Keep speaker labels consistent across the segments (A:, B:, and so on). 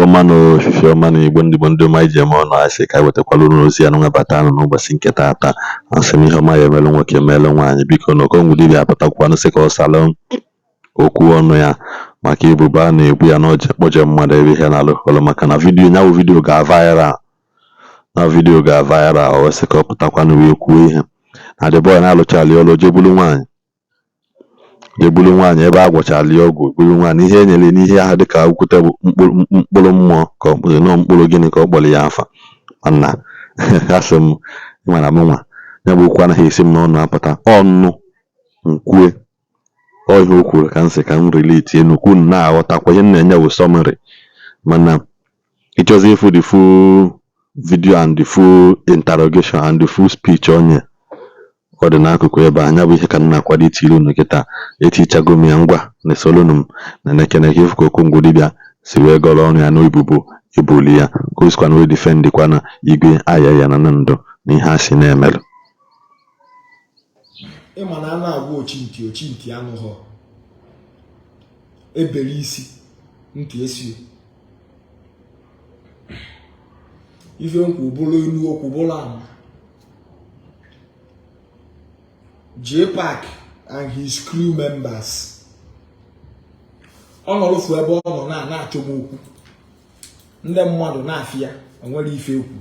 A: Fifiomano, Fifiomano, Igbo Ndi ma ije ma ọ na-asị ka wetakwala unu ozi ya n'ụbọchị n'ụbọchị nke taata. Asị m ihe ọma ya emelụ nwoke emelụ nwaanyị, biko na Okongwu Dibia abatakwanụ sị ka ọ salụ okwu ọnụ ya maka ebubo a na-ebu ya na ọ kpọje mmadụ ebe ihe na-alụkọlụ, maka na vidiyo ga-viral o wesị ka ọ pụtakwanụ wee kwuo ihe na the boy na-alụchalị ọlụ jebulu nwaanyị ebe a gwọchalị ọgwụ bulu nwaanyị ihe enyere n'ihe ahụ dịka akwụkwọ bụ mkpụrụ mmụọ ka mkpụrụ gịnị ka ọ kpọrọ ya afa. Mana asị m mana mụnwa ya bụ okwu anaghị esi m n'ọnụ apụta ọnụ nkwue ihe o kwuru ka nsị ka m relate nnukwu na-aghọtakwa ihe na-enye bụ summary. Mana ịchọzi ịfụ the full video and the full interrogation and the full speech onye ọ dị n'akụkụ ebe anya bụ ihe ka m na-akwado itiri unu kịta etichago m ya ngwa na esolunu m na nekeneke ifu ka Okongwu Dibia si wee gọrọ ọrụ ya n'obibo ebuli ya ka o sikwana wee difendikwa na igwe aya ya na ndụ na ihe a si na-emelụ.
B: Ịma na a na-agwa ochintị anụghọ ebere isi ntị esi ife nkwu bụrụ enu okwu bụrụ ama. J-Pack and his crew members ọ nọrọfu ebe ọ nọ na-achọgbu okwu ndị mmadụ na-afịa onwere ife ekwu.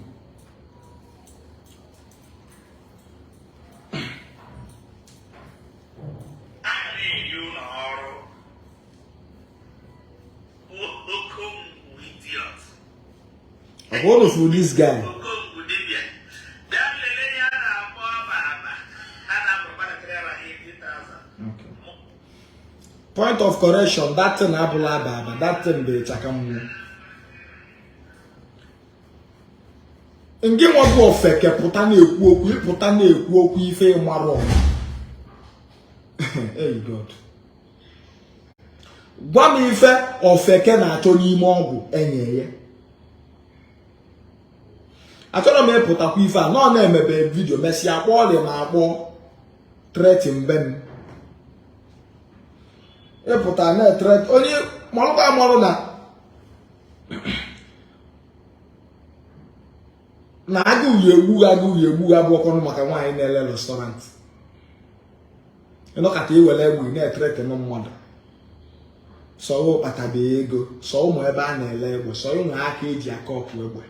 B: I want to fool this guy. Point of correction, that thing abula baba, that thing be chakamu. Nge wabu ofeke putani ekwu okwu ife maro. Hey God. Gwa mi ife ofeke na achọ n'ime ọgwụ enyeye. Achọrọ m ịpụtakwa ife a nọ na-emebe video mesi akpọ ọlị ma akpọ threatin ben. Ịpụta na threat onye malụkwa amalụ na agụghị egbu abụ ọkọnụ maka nwaanyị na-ele restaurant. Ịnọkata iwere egwu na-etrete na mmadụ sọ kpatabe ego sọ ụmụ ebe a na-ele egwu sọ ụmụ aka eji aka ọkụ egbe.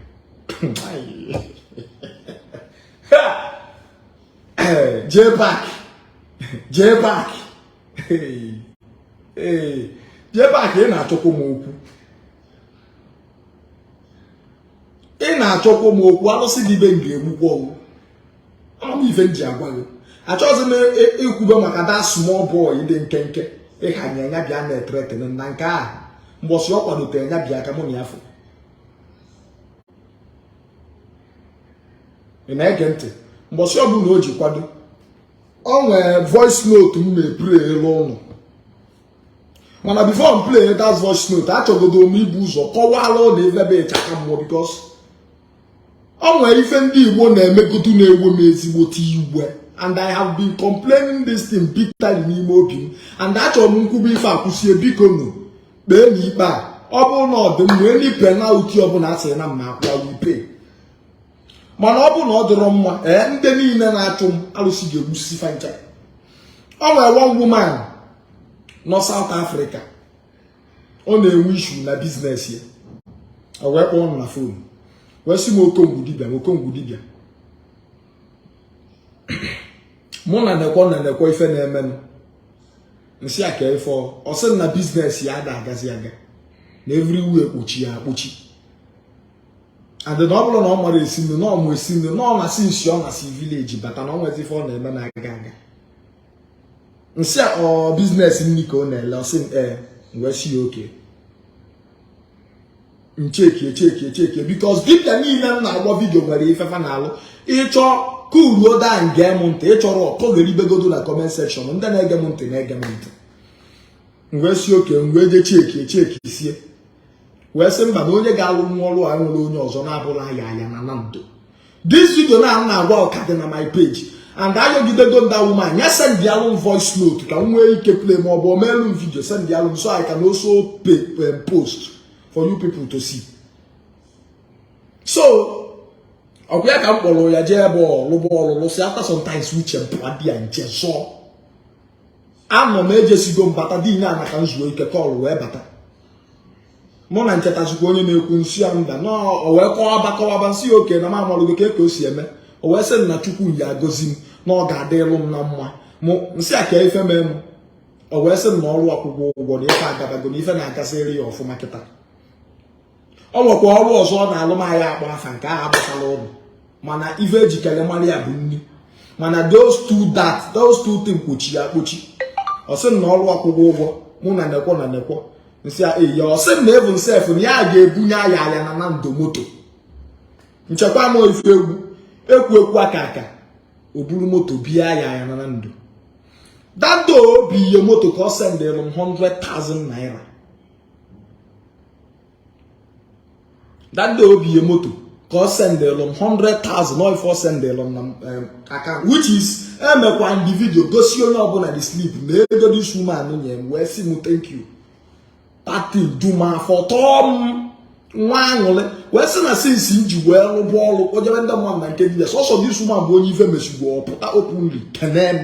B: J-Pack J-Pack ị na-achọkwa m okwu alụsị dị ibe nga egbukwa ọgwụ ọmụ ife nji agwa gị achọghịzi m ikwube maka that small boy dị nkenke ịhanye anya bịa na-etrete na nke ahụ mgbọsị ọ kwadote anya bịa ka mụ na ya fụ. Ị na-ege ntị mgbọsị ọbụla o ji kwado o nwee voice note m na-epre elu ụlọ. Mana before m play that voice note achọgodo m ibu ụzọ kọwara ọ na-evebe ịchaka mmụọ because o nwere ife ndị Igbo na-emegodu na-egwe m ezigbote igwe and I have been complaining this thing bitterly n'ime obi m and achọrọ m nkwube ife akwụsie biko nụ kpee n'ikpe a ọ bụrụ na ọ dị m nwee ndị penalty ọbụla asịrị na mma akwa wipe. Mana ọ bụ na ọ dịrọ mma ndị niile na-achụ m alụsị ga-egbusi fancha. O nwere one woman nọ South Africa ọ na-enwe issue na business ya o wee kpọọ m na phone wee sị m Okongwu Dibia mụ na nekwa ife na-emenụ nsị aka ife ọ sị na business ya agazi aga na everywhere kpochi ya akpochi and na ọ bụrụ na ọ mara esi nnu na ọmụ esi nnu na ọ na-asị nsi ọ na-asị village bata na ọ nwezi ife ọ na-eme na-aga aga nsị a business nni ka ọ na-ele ọsị wee si oke ncheki because dibia niile m na-agba vidio nwere ifefa na-alụ ịchọ kuruo da nge m ntị ịchọrọ ọkọgeribegodo na comment section ndị na-ege m ntị na-ege m ntị wee si oke wee je cheki sie wee sị mba na onye ga-alụ nwa ọrụ a nwere onye ọzọ na-abụrụ aya na ndo. This video na-agwa ọka dị na my page and ayọgidego that woman ya send the album voice note ka m nwee ike play ma ọ bụ omelu video send the album so I can also post for you people to see. So ọkwa ka m kpọrọ ya jee bọọlụ si after sometimes uche mpụadị ya nche so anọ m ejesigo mbata dị nye ana ka m zuo ike kọlụ wee bata mụ na nchetazikwa onye na-ekwu nsi ya mba na o wee kọwaba nsị oke na m amalụgo ka o si eme o wee sị na Chukwu ya gozi m na ọ ga-adịlụ m na mma mụ nsị a ka ife mee m o wee sị na ọrụ akwụkwọ ụgwọ na ife agabago na ife na-agasịrị ya ọfụma kịta o nwekwa ọrụ ọzọ ọ na-alụ m ahịa akpọ afa nke ahụ agbasala ụlọ mana ife ejikere mara ya bụ nri mana those two things kpochi ya akpochi ọ sị na ọrụ akwụkwọ ụgwọ mụ na nekwo nsị a eyi ọ sị na evu nsef na ya ga-ebunye aya na ndo moto nchekwa m ife ekwu aka o buru moto bie aya na ndo dado bi ihe moto ka ọ sendịrị m 100,000 naira dado bi ihe moto ka ọ sendịrị m 100,000 no ifo sendịrị m na account which is emekwa ndị video gosi onye ọbụla dị sleep na ego this woman nye m wee sị m thank you tati duma for tom nwa aṅụrị wee sị na sinsi m ji wee rụba ọrụ ojebe ndị mmadụ na nke dibia sọsọ this woman bụ onye ife mechigbo ọpụta openly kenem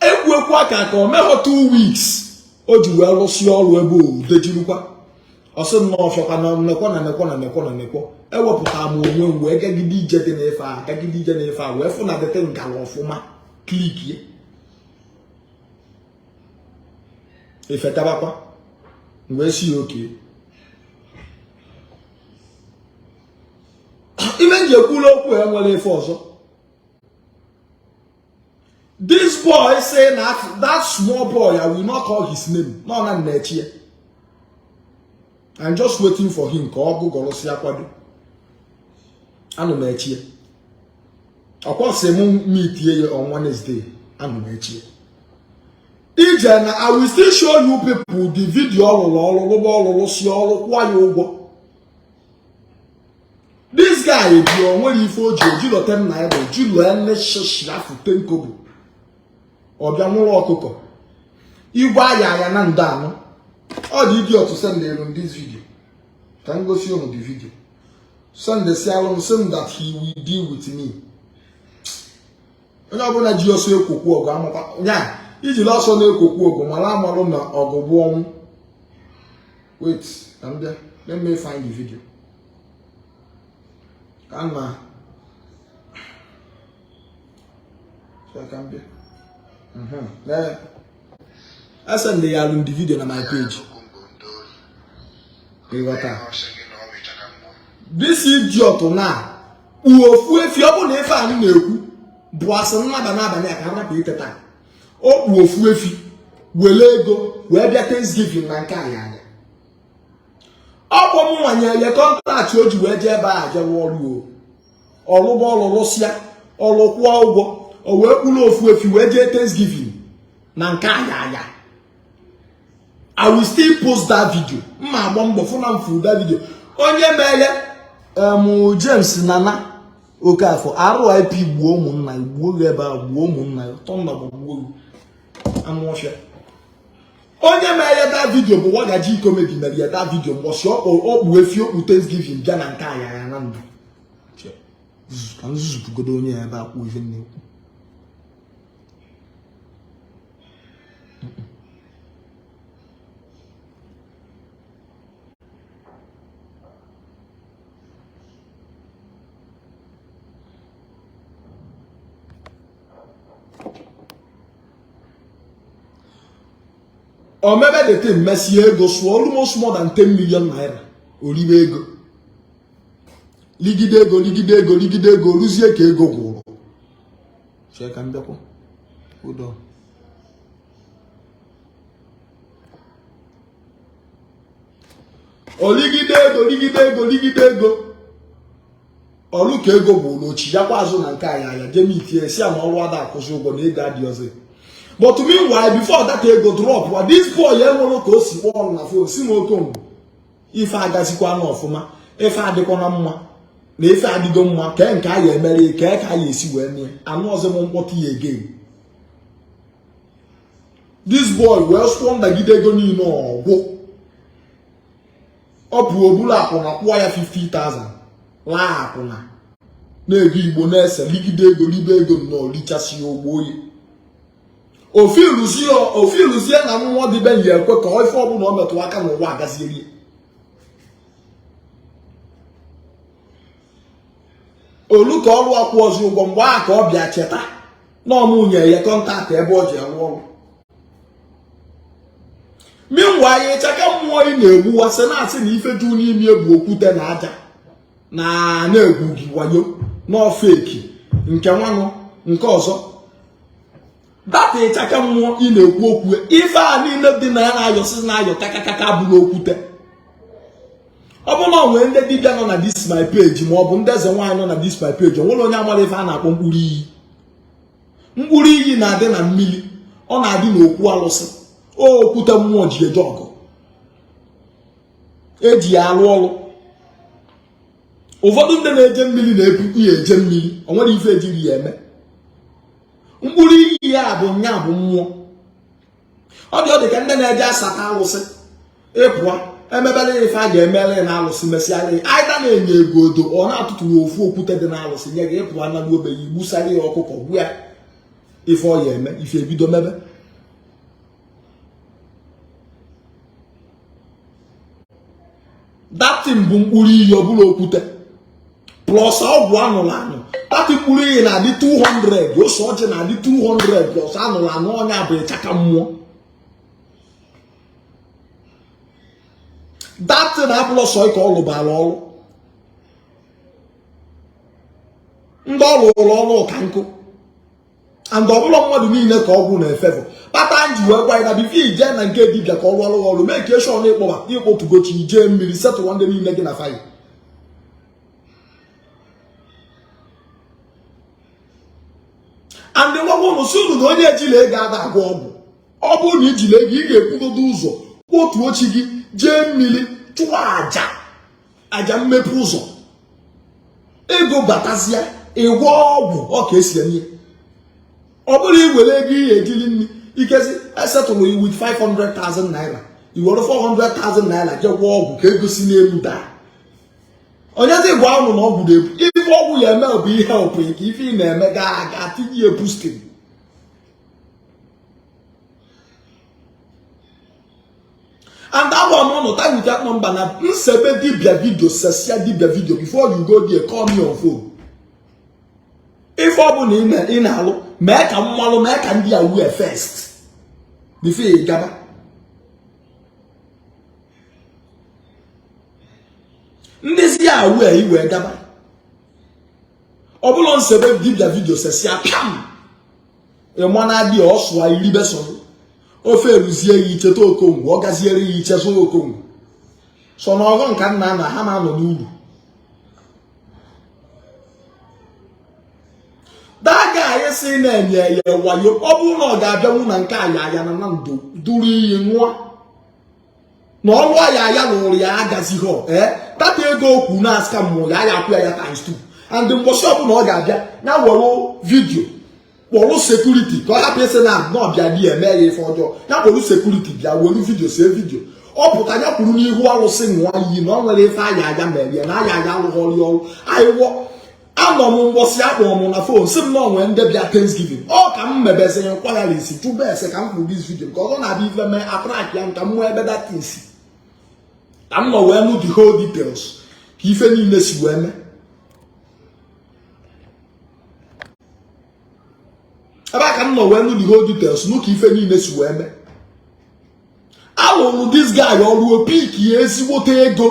B: ekwu aka o mehọ 2 weeks o ji wee rụsie ọrụ ebe udejirikwa ọsị nnọọ ọfịakwa na nekwo ewepụtara m onwe m wee gagide ije dị n'efe a wee fụ na dete ngala ọfụma klikie efetabakwa wee si oke ibe nji ekwula okwu enwere efe ọzọ this boy say that small boy I will not call his name no na nnechi I'm just waiting for him ka ọ gụgọrọ si akwado anụ m echi ọkwa sị m meetie ya on Wednesday anụ m echi ije na I will still show you people the video ọlụlụ si ọrụ kwụọ ya ụgwọ this guy bi onwere ife o ji ojilo 10 naira ojilo ene shishi afụ 10 kobo ọbịa nwụrụ ọkụkọ igwe aya na ndo anọ ọ dị idiot send them this video ka m gosi unu the video send the salon send that he will deal with me onye ọbụla ji ọsọ ekwokwu ọgụ amụta nya iji ọsọ na-ekwokwu ọgụ mara amarụ na ọgụ bụ ọnwụ wait I'm there. Let me find the video Kalma. So I can be. I send the video on my page. This idiot now. Uofu efi obu na efe anu na-ekwu bụ asị nnaba n'abalị a ka arapụ iteta. O kpu ofu efi wele ego wee bịa Thanksgiving na nke anya. Ọ bụ m nwanye ya kọntraktị o ji wee jee ebe a je ọrụ ọlụgba ọlụlụsịa ọlụkwụọ ụgwọ o wee kpụrụ ofu efi wee jee Thanksgiving na nke anya. I will still post that video. Mma agba mbọ fụ na mfu that video. Onye mere James Nana Okafọ RIP gbuo ụmụnna gbuo ebe a gbuo ụmụnna tọnda gbuo amụọfịa. Onye mere that video bụ Wagaji comedy mere that video mbọsị ọkpụ efi okpu Thanksgiving bịa na nke anya na ndụ. Ka nzuzupugodo onye ebe akwụ ife na-ekwu. Or maybe the thing Messi ego so almost more than 10 million naira. Oribe ego. Ligide ego ruzie ka ego gwụrụ. Check and bịakwa. Hold on. O ligide ego. Olu ka ego gwụrụ ochi ya kwa azụ na nke anya jemitie si ama ọrụ ada akwụsị ụgwọ na ego adị ọzọ. But meanwhile, before that ego drop, what this boy enwere ka o si kpọọ na phone si m Okongwu ife agazikwa na ọfụma ife adịkwa na mma na ife adịgo mma ka nke a ya emere ka a ya esi wee mee anụ ọzọ m mkpọtụ ya again. This boy wee sụọ ndagide ego niile ọgwụ ọ bụ obula akwụna kwụọ ya 50,000 laa akwụna na-ego Igbo na-ese ligide ego libe ego nnọọ lichasị ogbo oyi ofiluzie na mmụọ dịbe yi ekwe ka ife ọbụla ọ metụ aka n'ụwa agazieri olu ka ọrụ akwụ ọzọ ụgwọ mgbe ahụ ka ọ bịa cheta na ọmụnye ya kọntaktị ebe ọ ji arụ ọrụ minwa ya ịchaka mmụọ ị na-egbuwasị na-asị na ife ju n'ime egwu okwute na aja na-egwu gị wayo n'ofeki nke nwanụ nke ọzọ data ịchaka mmụọ ị na-ekwu okwu ife a niile dị na ya na-ayọsị na-ayọ kakakaka bụrụ okwute ọ bụ na onwe ndị dibịa nọ na this my page ma ọ bụ ndị eze nwaanyị nọ na this my page onwere onye amara ife a na-akpọ mkpụrụ iyi mkpụrụ iyi na-adị na mmiri ọ na-adị n'okwu alụsị okwute mmụọ ji eje ọgụ eji ya alụ ọrụ ụfọdụ ndị na-eje mmiri na-ebu ya eje mmiri o nwere ife ejiri ya eme mkpụrụ iyi ya bụ nya bụ mmụọ ọ dị ka ndị na-eje asata alụsị ịpụa emebere ife a ga-emere na alụsị mesịara aịda na-enye ego odo ọ na-atụtụrụ ofu okwute dị na alụsị nye gị ịpụa na n'obe ya igbusara ya ọkụkọ gbu ya ife ọ ya eme ife ebido mebe datin bụ mkpụrụ iyi ọbụla okwute plus ọgwụ anụrụ anụ dati mkpụrụ iyi na-adị 200 ose ọjị na-adị 200 plus anụrụ anụ ọnya bụ ịchaka mmụọ datin na-abụlọ sọ ka ọ lụbara ọrụ ndị ọ lụrụ ọrụ ụka nkụ and ọbụla mmadụ niile ka ọgwụ na-efefọ kpata nji wee gwa ya na bifo ije na nke dibịa ka ọ rụọ ọrụ mee ka eshọn ịkpọtugochi ije mmiri setụlụ ndị niile gị na faya and nwagwụnụ si unu na onye ejila ego ada agwa ọgwụ ọ bụrụ na ijila ego ị ga-ekwugodo ụzọ otu ochi gị jee mmiri chụọ aja mmepe ụzọ ego batazie ịgwọ ọgwụ ọ ka esi enye ọ bụrụ iwere ego ihe ejili nri ikezi esetụrụ iwu 500,000 naira iwere 400,000 naira jee gwọ ọgwụ ka ego si n'elu daa onye dị gwa ụnụ na ọgwụ na-ebu ife ọgwụ ya eme bụ ihe ọpụghị ka ife ị na-eme ga tinye ya bustin and agwa m ụnụ time with that number na nsebe dibia video sesia dibia video before you go there call me on phone ife ọ bụla ị na-alụ mee ka mmalụ mee ka ndị a wee first before ị gaba ndezi a wee iwe gaba ọ bụla nsebe dibia video sesia pam ịmana dị ọsụa iri besoro ofe eruzie ya icheta Okongwu ọ gaziere ya iche so Okongwu so na ọgọ nka nna na ha na-anọ n'uru daga anyị si na-enye ya wayo ọ bụrụ na ọ ga-abịanwu na nke aya na ndụ duru iyi nwa na ọrụ aya lụrụ ya agazighọ data ego okwu na-asịka mmụọ ya akwụ ya times 2 and mgbọsị ọbụla ọ ga-abịa ya were vidio kpọrụ sekuriti ka ọ hapụ isi na ọbịa dị eme ya ife ọjọọ ya kpọrụ sekuriti bịa were vidio see vidio ọ pụta ya kwuru n'ihu arụsị nwa iyi na ọ nwere ife aya mere ya na aya arụghị ọrụ ayịwọ anọ m mgbọsị akpọ m na fon si m na onwe ndị bịa Thanksgiving ọ ka m mebezi ya nkwa ya lesi chụba ese ka m kwuru dis vidio ka ọ na-abịa ife mee atrak ya nka m nwee ebe datinsi ka m nọ wee nụ the whole details ka ife niile si wee mee ebe a ka m nọ wee nụ the whole details nụ ka ife niile si wee mee alụrụ this guy ọrụ opik ya ezigbote ego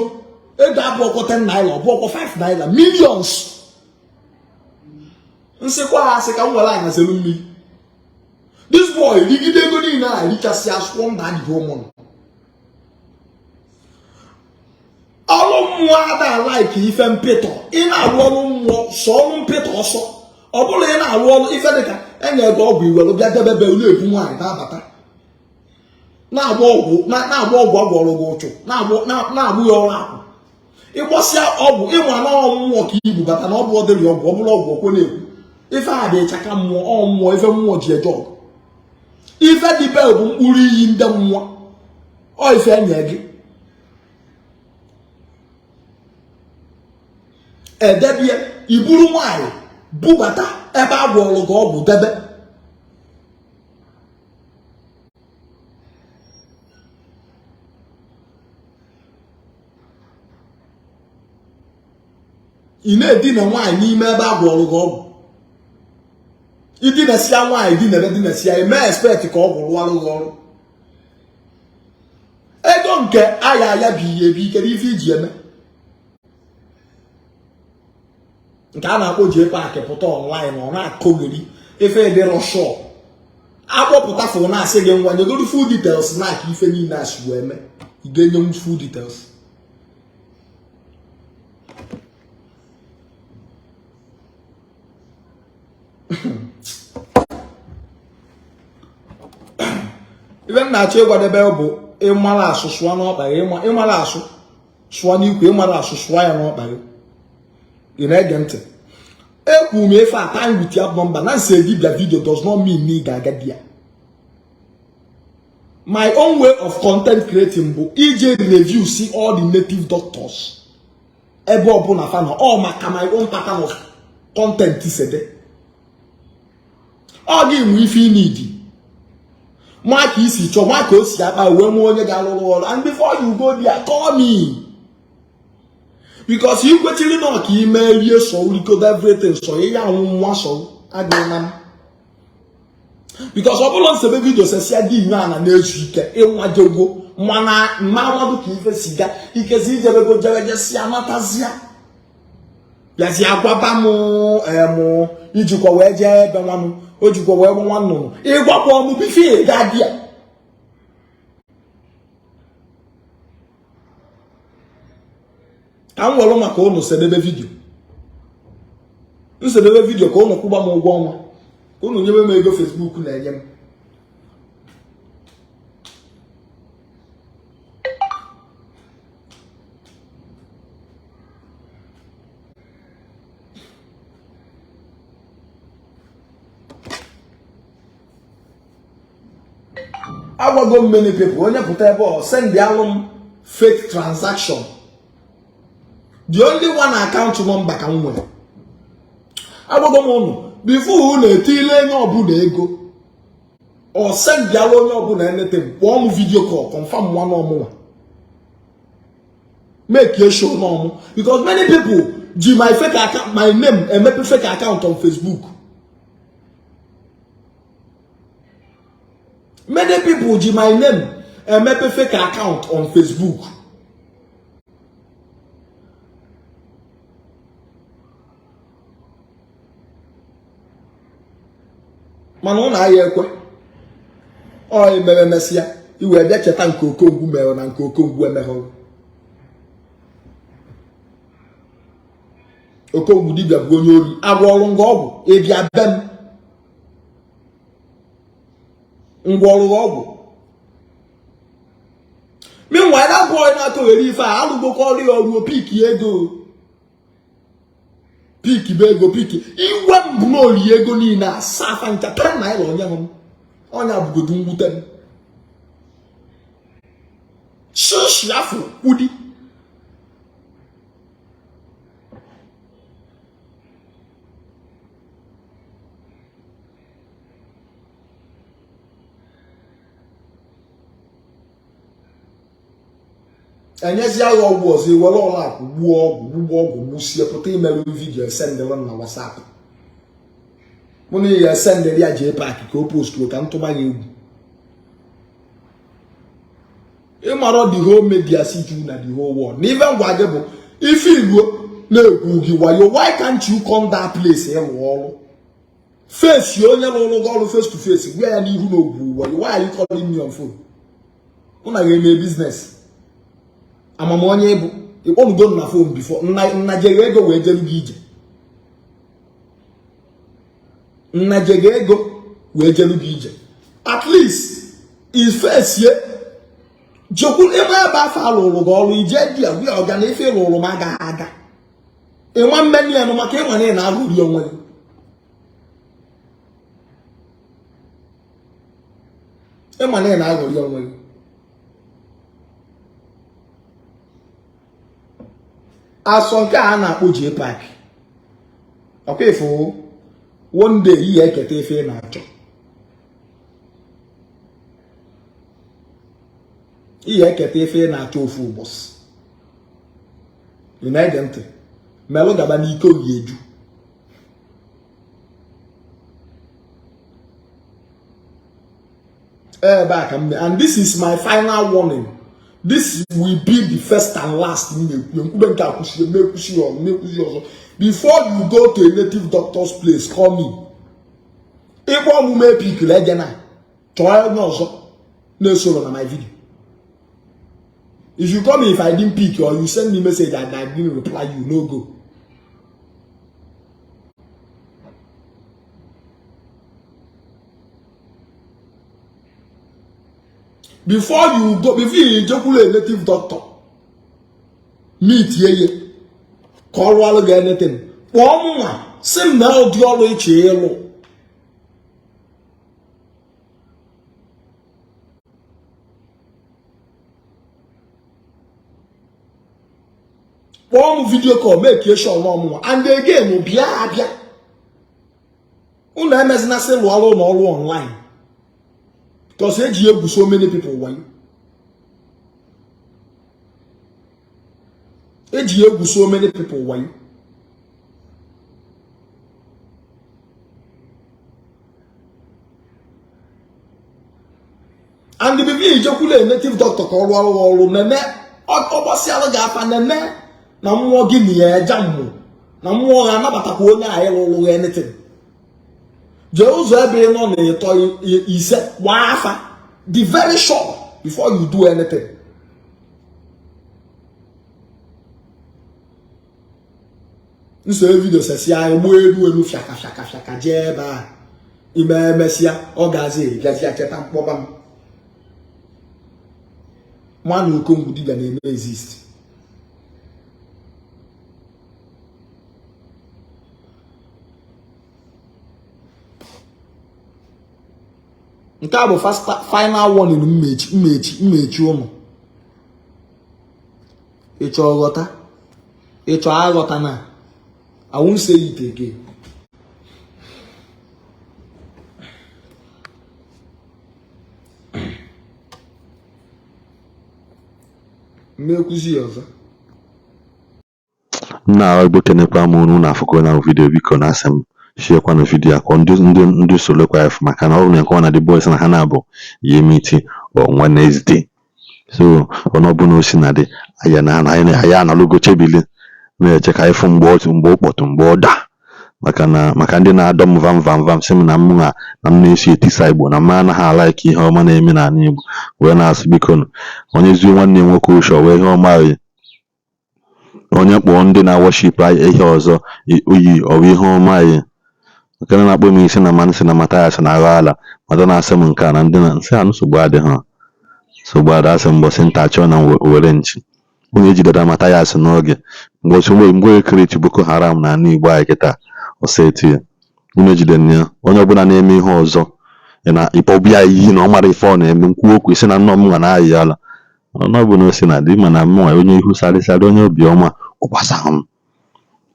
B: abụọkọ 10 naira ọbụọkọ 5 naira millions nsịkwa ha asị ka m nwere anya selu mmiri this boy rigide ego niile a richasị asụkwọ nda adịghị ụmụnụ ọrụ mmụọ ada like ife mpịtọ ị na-arụ ọrụ mmụọ sọ ọrụ mpịtọ ọsọ ọ bụrụ ị na-arụ ọrụ ife dịka enye ego ọgwụ iwere bịa debebe na-ebu nwaanyị na-abata na-agba ọgwụ ọgwọrọ gị ụchụ na-agbụ ya ọrụ akwụ ịgbọsịa ọgwụ ịnwa na ọmụmụọ ka ibu bata na ọ bụ ọdịrị ọgwụ ọ bụrụ ọgwụ okwe na-ekwu ife a dị ịchaka mmụọ mmụọ ife mmụọ ji eje ọgụ ife dịbe bụ mkpụrụ iyi ndị mmụọ ọ ife enye gị edebie iburu nwanyị bubata ebe agwọrụ gị ọgwụ debe ị na-edina nwaanyị n'ime ebe agwọrụ gị ọgwụ idinasia nwaanyị dinasịa eme expect ka ọ gwụrụ ọrụ gị ọrụ ego nke aya bụ ihe ebe ike n'ife iji eme nke a na-akpọ jee paakị pụta online ọ na-akọgheri efe dịrọ shọ akpọpụta fụ na-asị gị ngwa nyegoro full details na aka ife niile asị wee eme ị ga-enye m full details ife m na-achọ ịgwadebe bụ ịmara asụ sụọ n'ọkpa gị ịmara asụ sụọ n'ikwu ịmara asụ sụọ ya n'ọkpa gị ị na-ege ntị ekwu m efe a time with your number na nse dibia video does not mean me ga-aga dia my own way of content creating bụ ije review see all the native doctors ebe ọbụla fa na ọ maka my own pattern of content isede ọ gị nwe ife inidi ma ka isi chọọ ma ka o si akpa wee mụ onye ga-alụrụ ọrụ and before you go there call me because you kwechiri na ka ime rie so record everything so ya anwụ nwa so agaghị na m because ọ bụrụ nsebe video sesia dị inye ana na-ezu ike ịnwa jogo mana mmadụ ka ife siga ikezi ijebego jerejesia natazia yazi agwaba mụ ijikwa wee jee ebe nwanụ o jikwa wee bụ nwa nnụnụ ịgwakwa ọmụ bife ga-adị ya ka m were maka ụnụ sedebe vidio nsedebe vidio ka ụnụ kwụgba m ụgwọ ọnwa ka ụnụ nyebe m ego Facebook na-enye m agwago many people onye pụta ebe ọ send alum fake transaction the only one account number ka m nwere agwago m ụnụ before unu etile onye ọbụla ego ọ send alụ onye ọbụla enete kpọọ m video call confirm nwa n'ọmụnwa make a show n'ọmụ because many people ji my fake account my name emepe fake account on Facebook. Many people use my name and make a fake account on Facebook. Manu na ayekwe. O imeme mesia. Iwe bia cheta nke Okongwu mere na nke Okongwu emehọ. Okongwu Dibia bụ onye ori. Agwọrụ nga ọgwụ ebia bem. Ngwọrụ ọgwụ. Meanwhile, that boy na-atọ were ife a alụgbokọ ọrụ ya ọrụ piki ego. Piki bụ ego piki. Iwe mbụ na oli ego niile asafa ncha 10 naira onye hụ m. Onye abụgodu mwute m. Shishi afọ kwudi. Enyezi agha ọgwụ ọzọ iwere ọla akụ gbuo ọgwụ gbusie pụta imerụ vidio sendere na WhatsApp mụ na ihe sendere ya jee paakị ka o postuo ka ntụba ya egwu ịmara the whole media si ju na the whole world na ife ngwa gị bụ ife iruo na-egwu gị wayo why can't you come that place ịrụ ọrụ face onye rụrụ gị ọrụ face to face gwa ya n'ihu na ogwu wayo why are you calling me on phone mụ na ga-eme business amam onye bụ ịkpọnugo na phone before nna jere ego wee jelu gị ije nna jere ego wee jelu gị ije at least face ye jokwu ebe ebe afọ alụrụ gị ọrụ ije dị ya gwa ọga na ife lụrụ m aga ịnwa mmeni ya nụ maka ịnwa na ị na-alụri onwe gị ịma na ị na-alụri onwe gị asọ nke a na-akpọ jee paakị Okay, for one day he get a fair nacho. He get a fair nacho full boss. United Melo Gabaniko Yedu. Back and this is my final warning. This will be the first and last. Before you go to a native doctor's place, call me. If one make pick legend, try no solo on my video. If you call me if I didn't pick or you send me message and I didn't reply, you no go. Before you go, before you go to a native doctor, meet here. Call all again anything. One same now the always chill. One video call make you sure no more. And again will be abia. Una MS na say lo all online. Because you so many people want. So many people want. And the baby jokule native doctor call all nene obosiala gafa nene na mo gini e jammu na mo ga na batako nya ayelo anything. Jeruzo ebe no na to ise wafa the very short before you do anything. This video says ya egbo elu fiaka jeba ime mesia ogazi gafia cheta mpobam man Okongwu Dibia na exist. Nke a bụ final warning mmechi ụmụ. Ịchọ ọghọta, ịchọ aghọta na. I won't say it again. Mmekuzi ọzọ.
A: Na Igbo kenekwa m unu na afụkọ na video biko na asem share kwa na video akọ ndị solo kwa efu maka na ọ na nkọ na the boys na ha na abụ ye meeting on Wednesday. So ono bụ no si na dị aya na logo chebili na-eche ka ifu mgbe okpọtụ mgbe ọda maka ndị na-adọm vam sị m na m na-esi etisa Igbo na ma anaghị alaiki ihe ọma na-eme na ala Igbo wee na-asụ biko onye zuo nwanne nwoke ụshọ wee ihe ọma onye kpọọ ndị na-worship ihe ọzọ oyi ọwa ihe ọma anyị nke na-akpọ m isi na mansị na Mathias na agha ala mata na-asị m nke a na ndị na nsị ha nsogbu adịghị nsogbu ada asị mbọsị ntachọ na were nchi onye jidere Mathias n'oge mgbe ekreti Boko Haram na ala Igbo anyị kịta oseti onye jidere ya onye ọbụla na-eme ihe ọzọ na ịkpọbịa iyi na ọ mara ife ọ na-eme nkwu okwu isi na nnọọ m nwa na-ayị ala ọ bụ na o si na dị mana mụnwa onye ihu sarịsarị onye obiọma ụgbasahụ m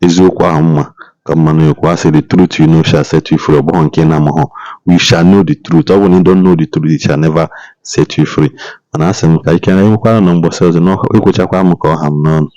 A: eziokwu ahụ mma ka mmanụ ekwu asị the truth you know shall set you free. Ọ bụghị nke na-amahụ we shall know the truth. Ọ bụ na you don't know the truth it shall never set you free. Mana asị m ka ike na enwekwara na mgbọsị ọzọ na ekwechakwa m ka ọ ha m n'ọnụ.